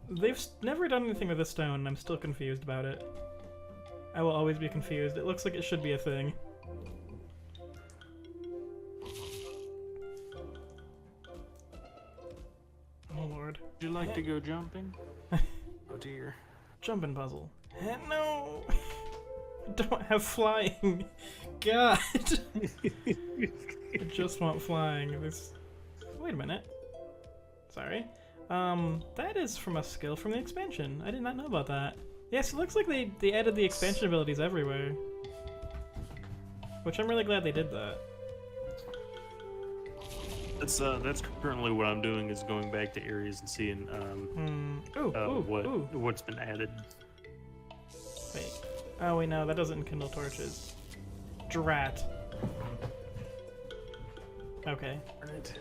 They've never done anything with this stone, and I'm still confused about it. I will always be confused. It looks like it should be a thing. Oh lord. Would you like to go jumping? Oh dear. Jumping puzzle. No! I don't have flying. God! I just want flying. Wait a minute. Sorry. That is from a skill from the expansion. I did not know about that. Yes, it looks like they added the expansion abilities everywhere. Which I'm really glad they did that. That's currently what I'm doing, is going back to areas and seeing what's been added. Wait. Oh wait, no, that doesn't kindle torches. Drat. Okay. Right.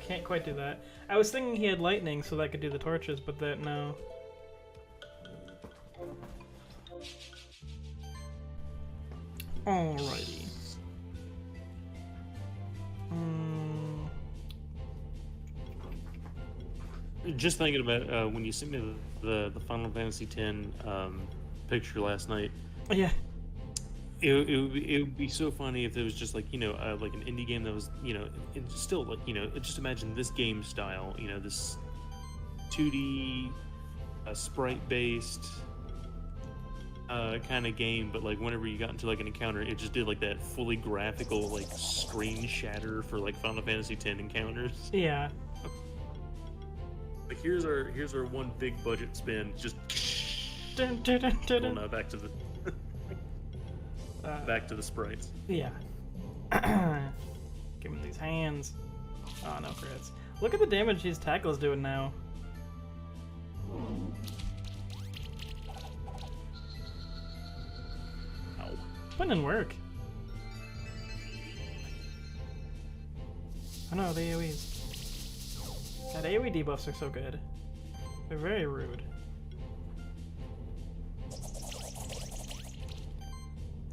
Can't quite do that. I was thinking he had lightning so that I could do the torches, but that no. Alrighty. Just thinking about when you sent me the Final Fantasy X picture last night. Yeah. It would be so funny if it was just like, you know, like an indie game that was, you know, it's still like, you know, just imagine this game style, you know, this 2D sprite-based kind of game, but like whenever you got into like an encounter, it just did like that fully graphical like screen shatter for like Final Fantasy X encounters. Yeah. Like here's our one big budget spin, just Dun, dun, dun, dun, dun. well, no, back to the back to the sprites. Yeah. Give him these hands. Oh no, crits. Look at the damage his tackle's doing now. Ow. That didn't work. Oh no, the AoEs. God, AoE debuffs are so good. They're very rude.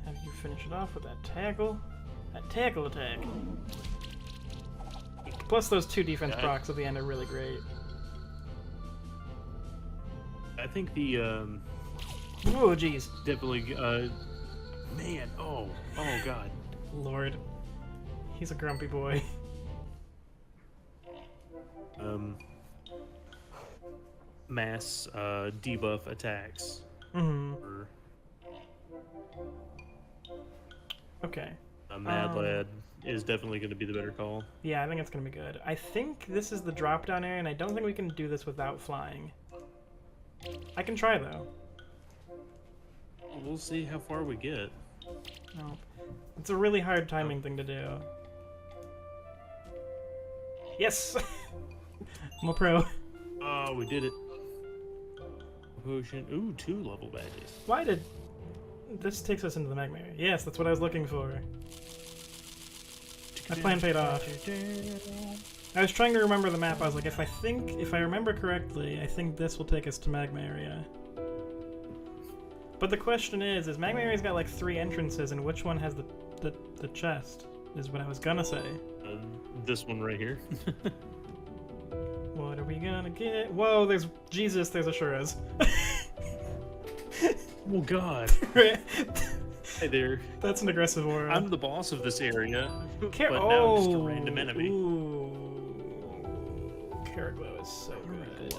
Have you finish it off with that tackle? That tackle attack. Plus those 2 defense procs at the end are really great. I think the Oh jeez. definitely man, oh god. Lord. He's a grumpy boy. Mass debuff attacks. Or, Okay. Mad Lad is definitely going to be the better call. Yeah, I think it's gonna be good. I think this is the drop down area, and I don't think we can do this without flying. I can try though. We'll see how far we get. No. It's a really hard timing thing to do. Yes! I'm a pro. Oh, we did it. Potion. Ooh, 2 level badges. Why did... This takes us into the Magma area. Yes, that's what I was looking for. My plan paid off. I was trying to remember the map. I was like, if I remember correctly, I think this will take us to Magma area. But the question is Magma area's got like 3 entrances, and which one has the chest? Is what I was gonna say. This one right here. What are we gonna get? Whoa, there's Jesus, there's Ashuras. Oh god. Hey there. That's an aggressive aura. I'm the boss of this area, but now oh, I'm just a random enemy. Ooh. Caraglow is so good.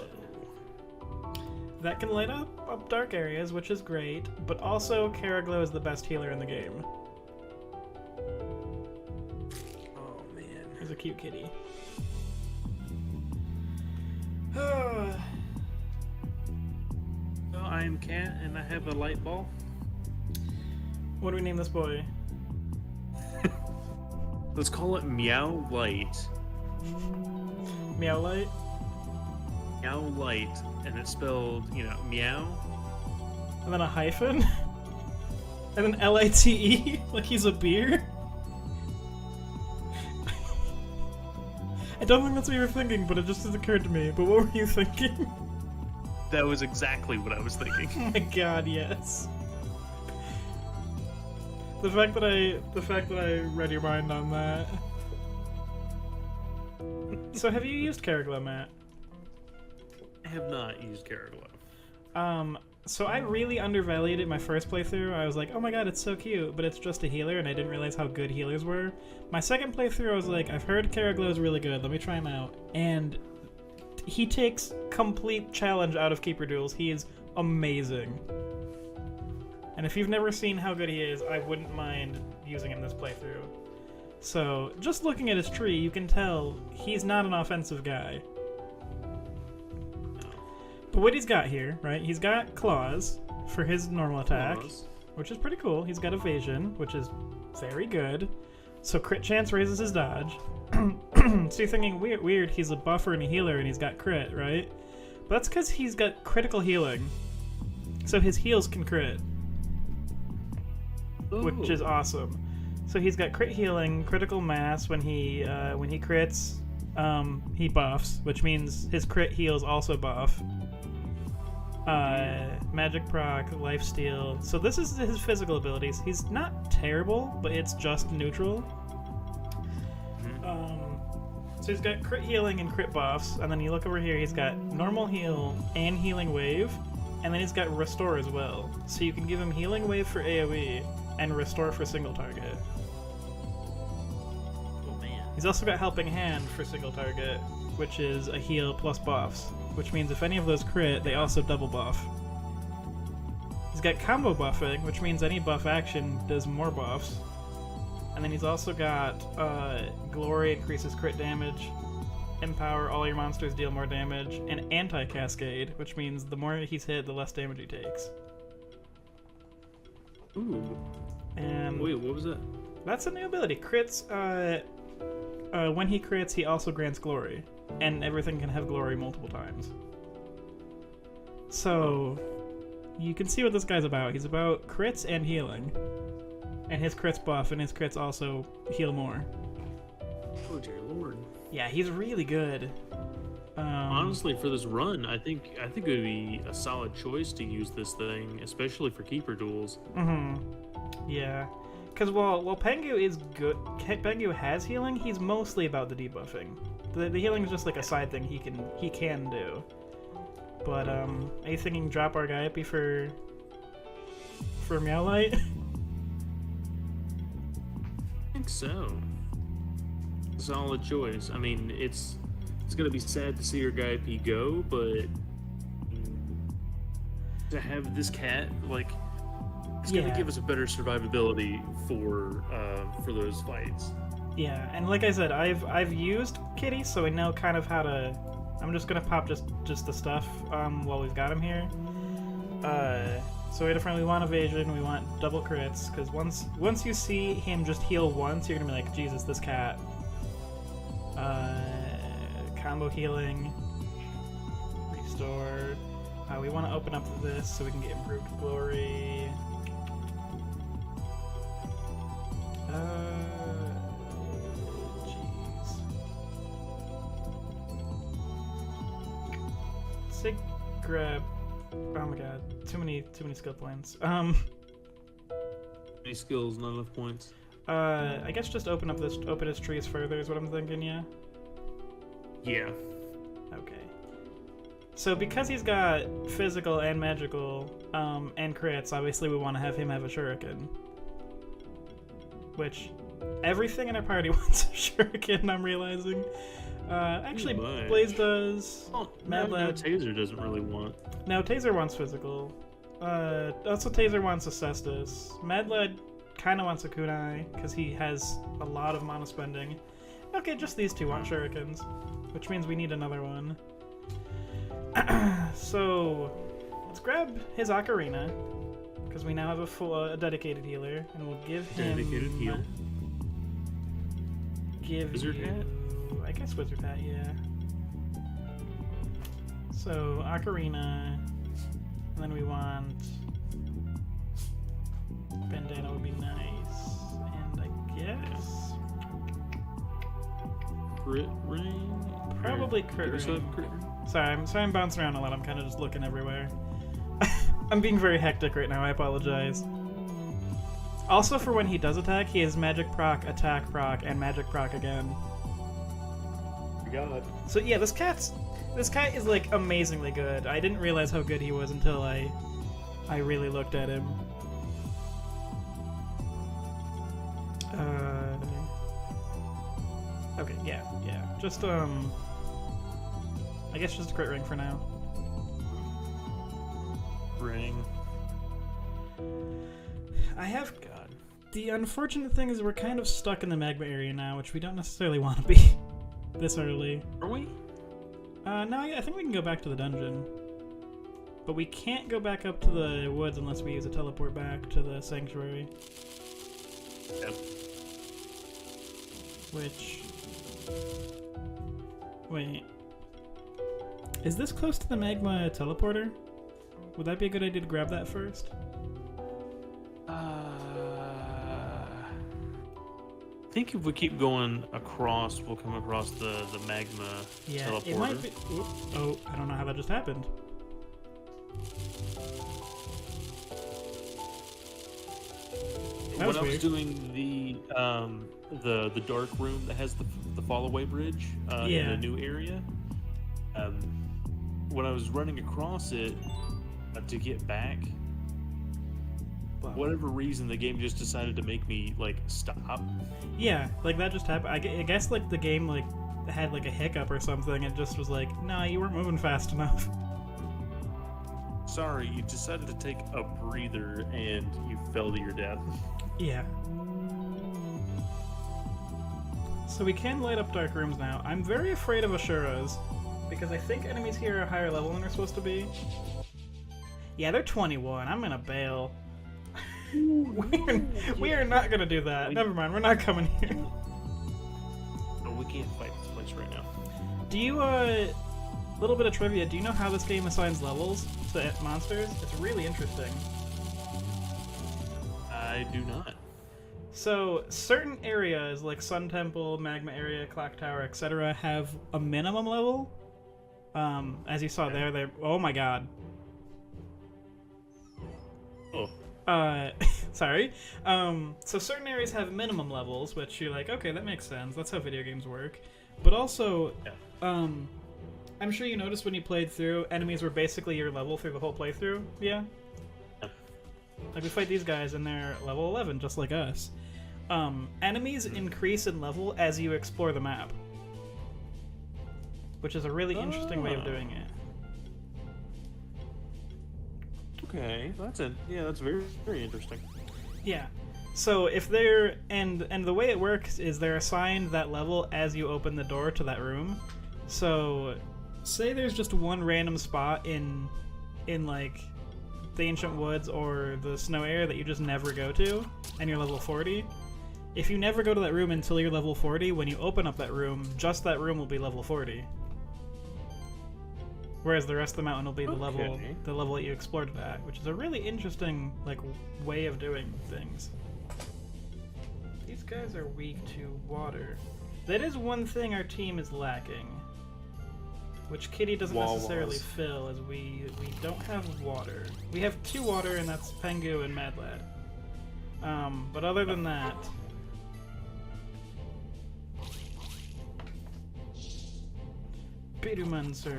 That can light up dark areas, which is great, but also Caraglow is the best healer in the game. Oh man. He's a cute kitty. So I am Cat, and I have a light ball. What do we name this boy? Let's call it Meow Light. Meow Light? Meow Light, and it's spelled, you know, meow. And then a hyphen? And then L-I-T-E? Like he's a beer? I don't think that's what you were thinking, but it just has occurred to me. But what were you thinking? That was exactly what I was thinking. Oh my god, yes. The fact that I read your mind on that. So have you used Caraglow, Matt? I have not used Caraglow. So I really undervalued it my first playthrough. I was like, oh my god, it's so cute, but it's just a healer, and I didn't realize how good healers were. My second playthrough, I was like, I've heard Caraglow is really good, let me try him out. And he takes complete challenge out of Keeper Duels. He is amazing. And if you've never seen how good he is, I wouldn't mind using him this playthrough. So, just looking at his tree, you can tell he's not an offensive guy. But what he's got here, right, he's got claws for his normal attack, which is pretty cool. He's got evasion, which is very good. So crit chance raises his dodge. So you're thinking, weird, he's a buffer and a healer and he's got crit, right? But that's because he's got critical healing. So his heals can crit. Ooh. Which is awesome. So he's got crit healing, critical mass when he crits, he buffs, which means his crit heals also buff. Magic proc, lifesteal. So this is his physical abilities. He's not terrible, but it's just neutral. So he's got crit healing and crit buffs, and then you look over here, he's got normal heal and healing wave, and then he's got restore as well. So you can give him healing wave for AoE and restore for single target. Oh man. He's also got helping hand for single target, which is a heal plus buffs, which means if any of those crit, they also double buff. He's got combo buffing, which means any buff action does more buffs. And then he's also got Glory increases crit damage, Empower, all your monsters deal more damage, and Anti-Cascade, which means the more he's hit, the less damage he takes. Ooh. And wait, what was that? That's a new ability. Crits, when he crits, he also grants Glory. And everything can have Glory multiple times. So, you can see what this guy's about. He's about crits and healing. And his crits buff, and his crits also heal more. Oh dear lord. Yeah, he's really good. Honestly, for this run, I think it would be a solid choice to use this thing, especially for Keeper Duels. Yeah. Because while Pengu is good, Pengu has healing, he's mostly about the debuffing. The healing is just like a side thing he can do. But are you thinking drop Argiope for Meowlight? I think so. Solid choice. I mean, it's gonna be sad to see your Argiope go, but to have this cat, like, it's gonna give us a better survivability for those fights. Yeah, and like I said, I've used Kitty, so I know kind of how to. I'm just gonna pop just the stuff while we've got him here. So we want evasion, we want double crits, because once you see him just heal once, you're gonna be like, Jesus, this cat. Combo healing, restore. We want to open up this so we can get improved glory. Jeez. Sig grab. Oh my god, too many skill points. Many skills, not enough points. I guess just open his trees further is what I'm thinking. Yeah. Yeah. Okay. So because he's got physical and magical, and crits, obviously we want to have him have a shuriken. Which, everything in our party wants a shuriken, I'm realizing. Actually, Blaze does. Oh, Mad Lad. Taser doesn't really want. No, Taser wants physical. Also Taser wants a Cestus. Mad Lad kind of wants a kunai, because he has a lot of mana spending. Okay, just these two want shurikens, which means we need another one. So, let's grab his ocarina, because we now have a dedicated healer, and we'll give him... Dedicated heal. Wizard Hat? I guess Wizard Hat, yeah. So, ocarina, and then we want... Bandana would be nice, and I guess... Crit ring? Probably crit ring. Sorry, I'm bouncing around a lot. I'm kind of just looking everywhere. I'm being very hectic right now. I apologize. Also, for when he does attack, he has magic proc, attack proc, and magic proc again. God. So yeah, this cat's This guy is like amazingly good. I didn't realize how good he was until I really looked at him. Okay, yeah. Just I guess just a crit ring for now. Ring. I have. God. The unfortunate thing is we're kind of stuck in the magma area now, which we don't necessarily want to be this early. Are we? No, I think we can go back to the dungeon. But we can't go back up to the woods unless we use a teleport back to the sanctuary. Yep. Which... Wait. Is this close to the magma teleporter? Would that be a good idea to grab that first? I think if we keep going across, we'll come across the magma teleporter. It might be... Oh, I don't know how that just happened. When I was doing the dark room that has the fallaway bridge in a new area, when I was running across it to get back, for whatever reason, the game just decided to make me like stop. Yeah, like that just happened. I guess like the game like had like a hiccup or something. It just was like, nah, you weren't moving fast enough. Sorry, you decided to take a breather and you fell to your death. Yeah. So we can light up dark rooms now. I'm very afraid of Ashuras, because I think enemies here are higher level than they're supposed to be. Yeah, they're 21. I'm gonna bail. we are not gonna do that. Never mind, we're not coming here. No, we can't fight this place right now. Do you, little bit of trivia, do you know how this game assigns levels to monsters? It's really interesting. I do not. So, certain areas, like Sun Temple, Magma Area, Clock Tower, etc., have a minimum level. As you saw there, they're... Oh my god. Oh. Sorry. So certain areas have minimum levels, which you're like, okay, that makes sense. That's how video games work. But also, I'm sure you noticed when you played through, enemies were basically your level through the whole playthrough. Yeah? Like, we fight these guys and they're level 11, just like us. Enemies increase in level as you explore the map. Which is a really interesting way of doing it. Okay, that's very, very interesting. Yeah. So if they're and the way it works is they're assigned that level as you open the door to that room. So say there's just one random spot in like the Ancient Woods or the snow area that you just never go to and you're level 40. If you never go to that room until you're level 40, when you open up that room, just that room will be level 40. Whereas the rest of the mountain will be the level that you explored it at, which is a really interesting like way of doing things. These guys are weak to water. That is one thing our team is lacking, which Kitty doesn't necessarily fill, as we don't have water. We have 2 water, and that's Pengu and Mad Lad. But other than that, Biduman Surge.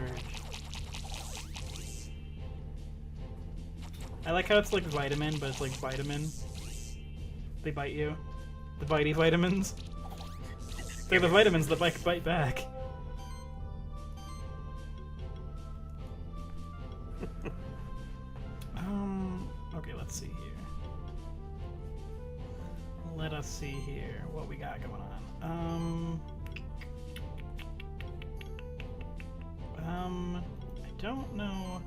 I like how it's like vitamin, but it's like vitamin. They bite you. The bitey vitamins. They're the vitamins that bite back. Okay, let's see here. Let us see here what we got going on. I don't know.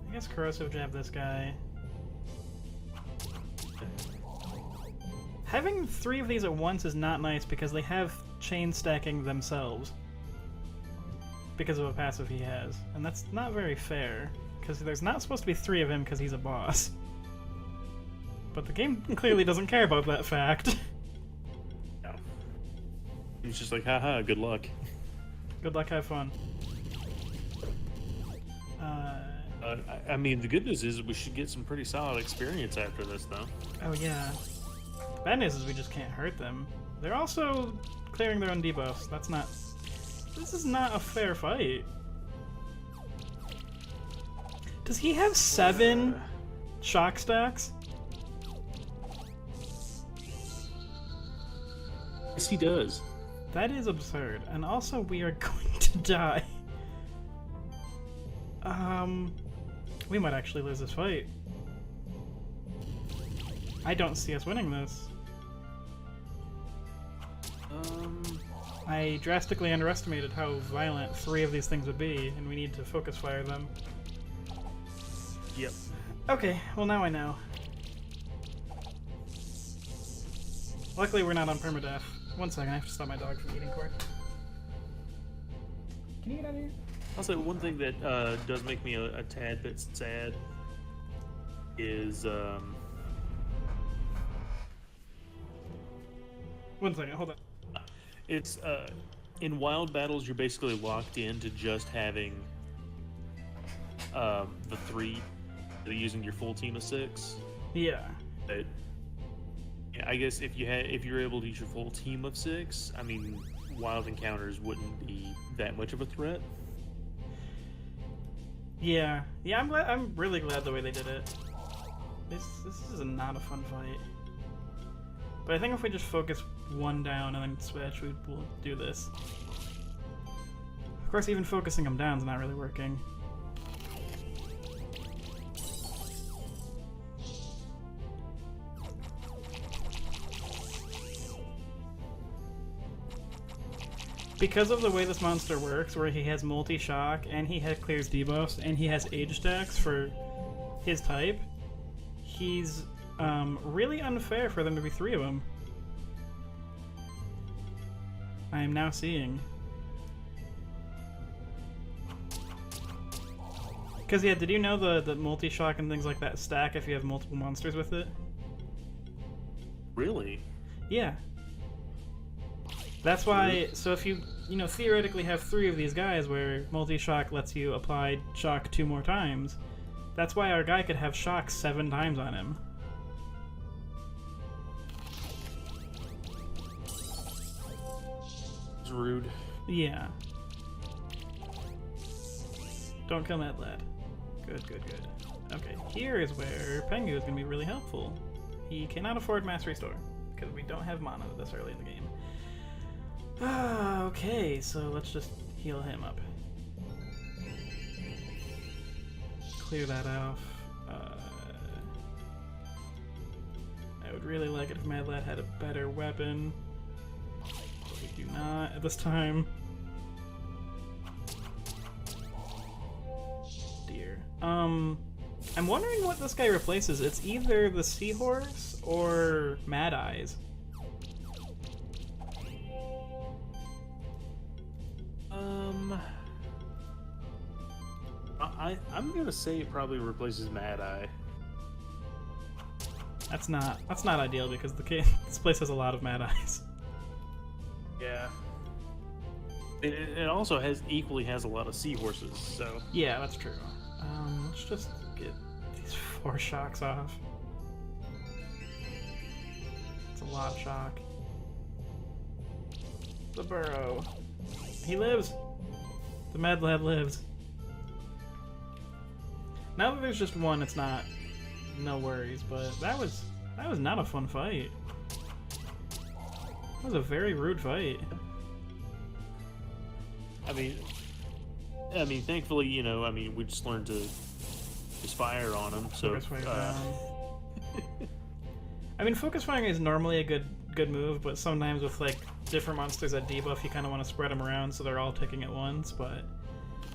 I guess Corrosive Jab this guy. Having 3 of these at once is not nice because they have chain stacking themselves. Because of a passive he has. And that's not very fair. Because there's not supposed to be 3 of him because he's a boss. But the game clearly doesn't care about that fact. No. He's just like, haha, good luck. Good luck, have fun. I mean, the good news is we should get some pretty solid experience after this, though. Oh, yeah. Bad news is we just can't hurt them. They're also clearing their own debuffs. That's not This is not a fair fight. Does he have 7 shock stacks? Yes, he does. That is absurd. And also, we are going to die. We might actually lose this fight. I don't see us winning this. I drastically underestimated how violent 3 of these things would be, and we need to focus fire them. Yep. Okay, well now I know. Luckily we're not on permadeath. 1 second, I have to stop my dog from eating corn. Can you get out of here? Also, one thing that does make me a tad bit sad is 1 second, hold on. it's in wild battles you're basically locked into just having the 3 that are using your full team of 6. Yeah. But yeah, I guess if you're able to use your full team of 6, I mean, wild encounters wouldn't be that much of a threat. Yeah. Yeah, I'm really glad the way they did it. This is not a fun fight. But I think if we just focus 1 down and then switch, we'll do this. Of course, even focusing them down is not really working. Because of the way this monster works, where he has multi-shock, and he clears debuffs, and he has age stacks for his type, he's really unfair for them to be 3 of them. I am now seeing. Because, yeah, did you know the multi-shock and things like that stack if you have multiple monsters with it? Really? Yeah. That's why, so if you theoretically have 3 of these guys where multi-shock lets you apply shock 2 more times, that's why our guy could have shock 7 times on him. It's rude. Yeah. Don't kill Mad Lad. Good, good, good. Okay, here is where Pengu is going to be really helpful. He cannot afford Mass Restore, because we don't have mana this early in the game. Okay, so let's just heal him up. Clear that off. I would really like it if Mad Lad had a better weapon. But we do not at this time. Dear. I'm wondering what this guy replaces. It's either the Seahorse or Mad Eyes. I'm gonna say it probably replaces Mad Eye. That's not ideal because this place has a lot of Mad Eyes. Yeah. It also equally has a lot of seahorses, so. Yeah, that's true. Let's just get these 4 shocks off. It's a lot of shock. The burrow. He lives! The Mad Lad lives. Now that there's just 1, it's no worries, but that was not a fun fight. That was a very rude fight. I mean, thankfully, we just learned to just fire on him. So, focus fire down. I mean, focus firing is normally a good move, but sometimes with like different monsters that debuff, you kind of want to spread them around so they're all ticking at once. But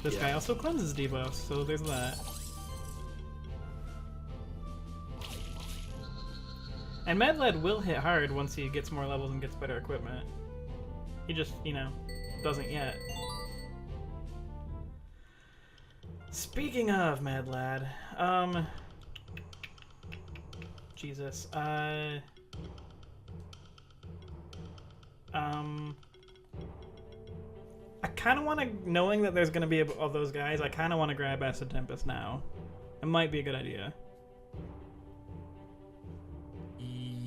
this guy also cleanses debuffs, so there's that. And Mad Lad will hit hard once he gets more levels and gets better equipment. He just, doesn't yet. Speaking of Mad Lad, Jesus, I kind of want to, knowing that there's going to be of those guys, I kind of want to grab Acid Tempest now. It might be a good idea.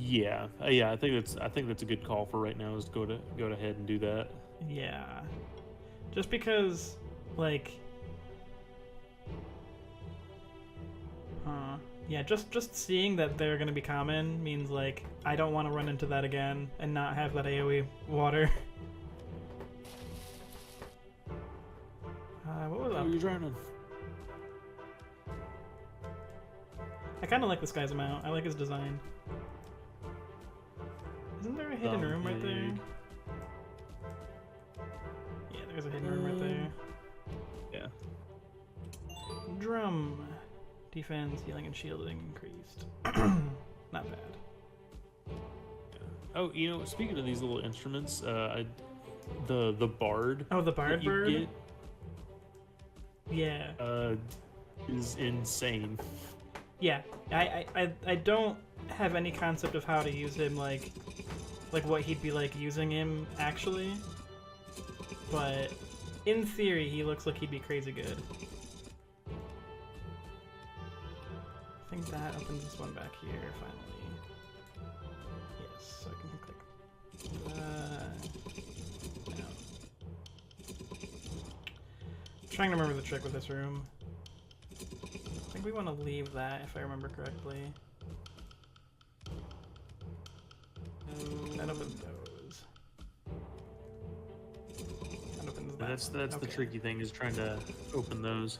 Yeah, I think that's a good call for right now. Is go ahead and do that. Yeah, Just because, like... Yeah, just seeing that they're gonna be common means, like, I don't want to run into that again and not have that AoE water. What was up? What are you drowning? I kind of like this guy's amount. I like his design. Isn't there a hidden room right there? Yeah, there's a hidden room right there. Yeah. Drum. Defense, healing, and shielding increased. Not bad. Oh, you know, speaking of these little instruments, the bard. Oh, the bard that you bird? get, Yeah. is insane. Yeah. I don't have any concept of how to use him, like what he'd be like using him actually. But in theory, he looks like he'd be crazy good. I think that opens this one back here, finally. Yes, so I can click. No. I'm trying to remember the trick with this room. I think we want to leave that, if I remember correctly. That opens those. That opens that. That's Okay. the tricky thing, is trying to open those.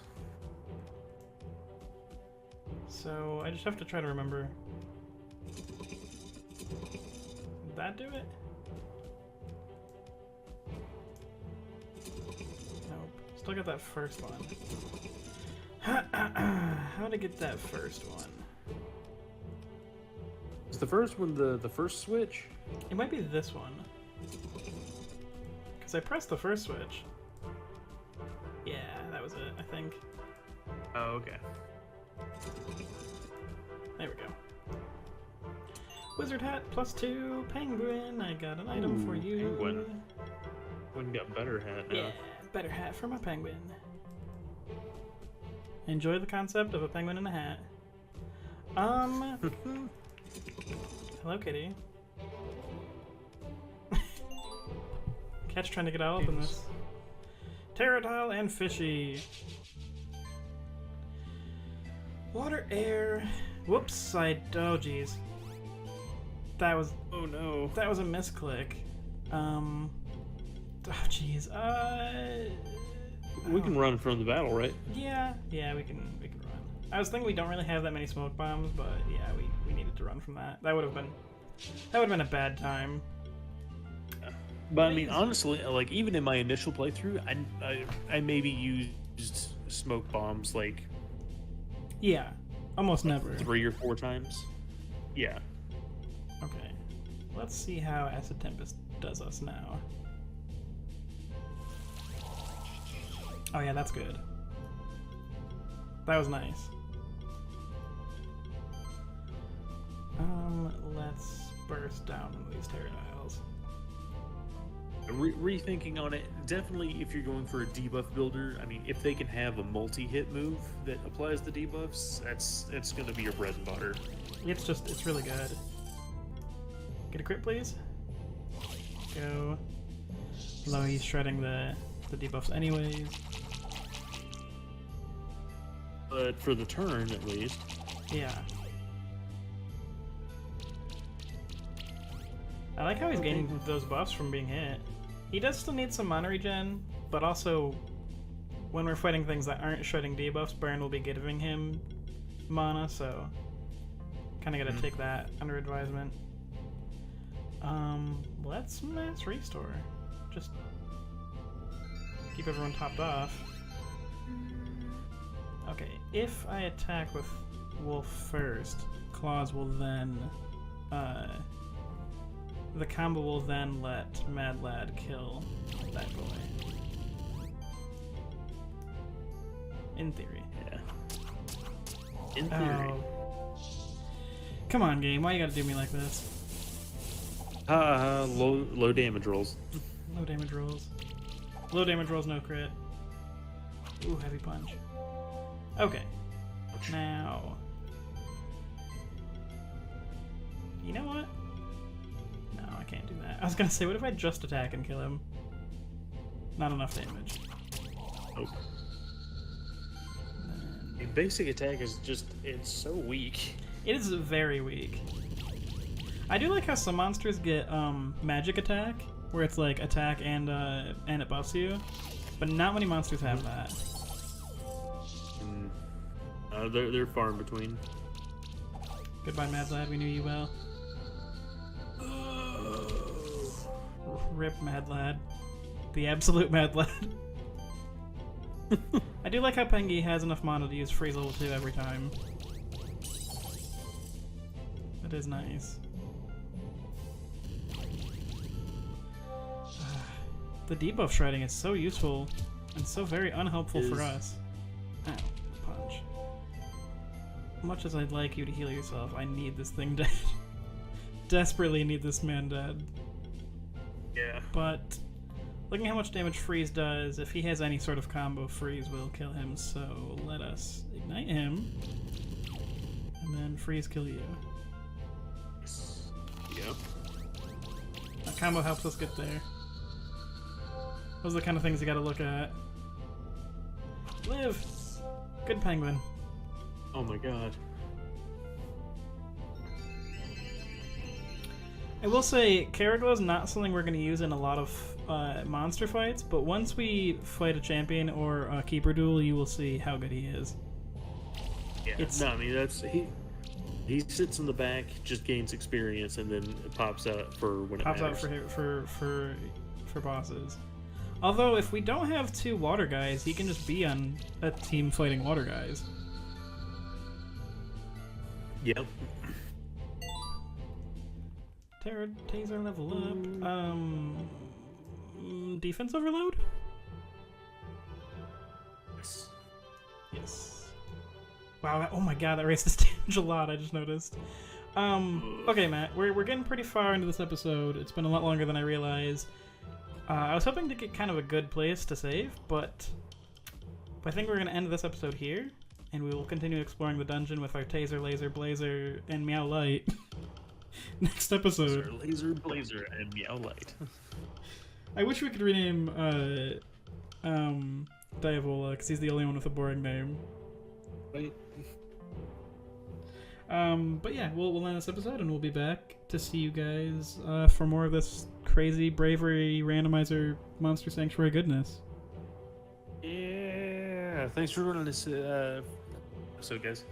So I just have to try to remember. Did that do it? Nope. Still got that first one. How to get that first one? Is the first one the first switch? It might be this one. Because I pressed the first switch. Yeah, that was it, I think. Oh, okay. There we go. Wizard hat +2, penguin. I got an item for you. Penguin. One got better hat now. Yeah, better hat for my penguin. Enjoy the concept of a penguin in a hat. Hello, kitty. Cat's trying to get all up in this. Pterodile and fishy. Water, air. Whoops, oh jeez. That was, oh no, that was a misclick. Oh jeez, We can run from the battle, right? yeah, we can run. I was thinking we don't really have that many smoke bombs, but yeah, we needed to run from that. That would have been a bad time. But I mean, honestly, like even in my initial playthrough, I maybe used smoke bombs like Yeah, almost never. 3 or 4 times. Yeah. Okay, let's see how Acid Tempest does us now. Oh yeah, that's good. That was nice. Let's burst down one of these pterodiles. Rethinking on it, definitely if you're going for a debuff builder, I mean, if they can have a multi-hit move that applies the debuffs, that's going to be your bread and butter. It's really good. Get a crit, please. Go. Although he's shredding the debuffs anyways. But for the turn, at least. Yeah. I like how he's gaining those buffs from being hit. He does still need some mana regen, but also when we're fighting things that aren't shredding debuffs, Burn will be giving him mana, so kind of gotta take that under advisement. Let's mass restore. Just keep everyone topped off. Okay, if I attack with Wolf first, Claws will then the combo will then let Mad Lad kill that boy. In theory. Yeah. In theory. Oh. Come on, game. Why you gotta do me like this? Low damage rolls. Low damage rolls. Low damage rolls, no crit. Ooh, heavy punch. Okay. Now. You know what? No, I can't do that. I was gonna say, what if I just attack and kill him? Not enough damage. Nope. A basic attack is just, it's so weak. It is very weak. I do like how some monsters get magic attack, where it's like attack and it buffs you, but not many monsters have that. They're far in between. Goodbye, Mad Lad. We knew you well. Rip, Mad Lad. The absolute Mad Lad. I do like how Pengi has enough mana to use freeze level 2 every time. That is nice. The debuff shredding is so useful and so very unhelpful for us. Ow, punch. Much as I'd like you to heal yourself, I need this thing dead. Desperately need this man dead. Yeah. But looking how much damage freeze does, if he has any sort of combo, freeze will kill him. So let us ignite him, and then freeze kill you. Yep. That combo helps us get there. Those are the kind of things you gotta look at. Live! Good penguin. Oh my god. I will say, Caragor is not something we're going to use in a lot of monster fights, but once we fight a champion or a keeper duel, you will see how good he is. Yeah, no, I mean, that's... He sits in the back, just gains experience, and then pops out for when it matters. Pops out for bosses. Although, if we don't have 2 water guys, he can just be on a team fighting water guys. Yep. Terror Taser level up. Defense overload? Yes. Yes. Wow, oh my god, that raised his damage a lot, I just noticed. Okay, Matt, we're getting pretty far into this episode. It's been a lot longer than I realized. I was hoping to get kind of a good place to save, but I think we're going to end this episode here, and we will continue exploring the dungeon with our Taser, Laser, Blazer, and Meow Light. Next episode. Laser, Blazer, and Meow Light. I wish we could rename Diavola, because he's the only one with a boring name. Right. But yeah, we'll end this episode, and we'll be back to see you guys for more of this crazy Bravery Randomizer Monster Sanctuary goodness. Yeah, thanks for running this episode, guys.